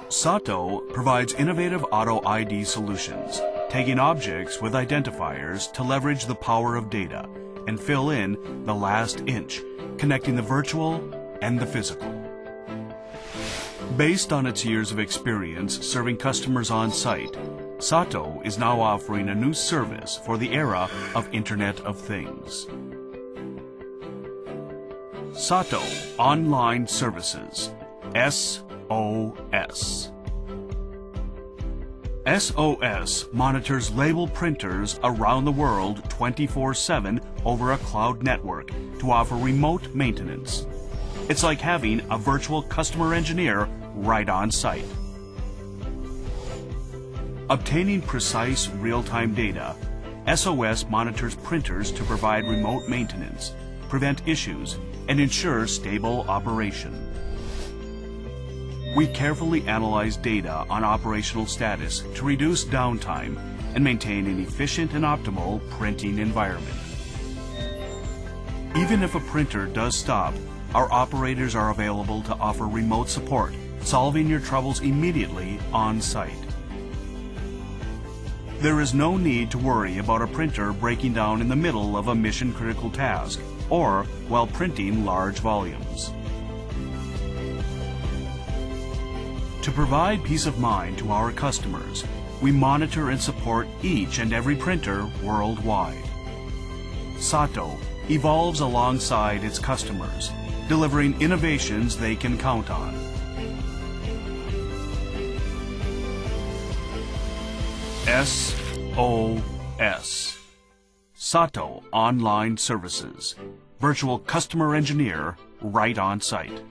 SATO provides innovative auto ID solutions, tagging objects with identifiers to leverage the power of data and fill in the last inch, connecting the virtual and the physical. Based on its years of experience serving customers on site, SATO is now offering a new service for the era of Internet of Things. SATO Online Services, SOS. SOS monitors label printers around the world 24/7 over a cloud network to offer remote maintenance. It's like having a virtual customer engineer right on site. Obtaining precise real-time data, SOS monitors printers to provide remote maintenance, prevent issues, and ensure stable operation. We carefully analyze data on operational status to reduce downtime and maintain an efficient and optimal printing environment. Even if a printer does stop, our operators are available to offer remote support, solving your troubles immediately on site. There is no need to worry about a printer breaking down in the middle of a mission-critical task or while printing large volumes. To provide peace of mind to our customers, we monitor and support each and every printer worldwide. SATO evolves alongside its customers, delivering innovations they can count on. SOS. SATO Online Services. Virtual Customer Engineer right on site.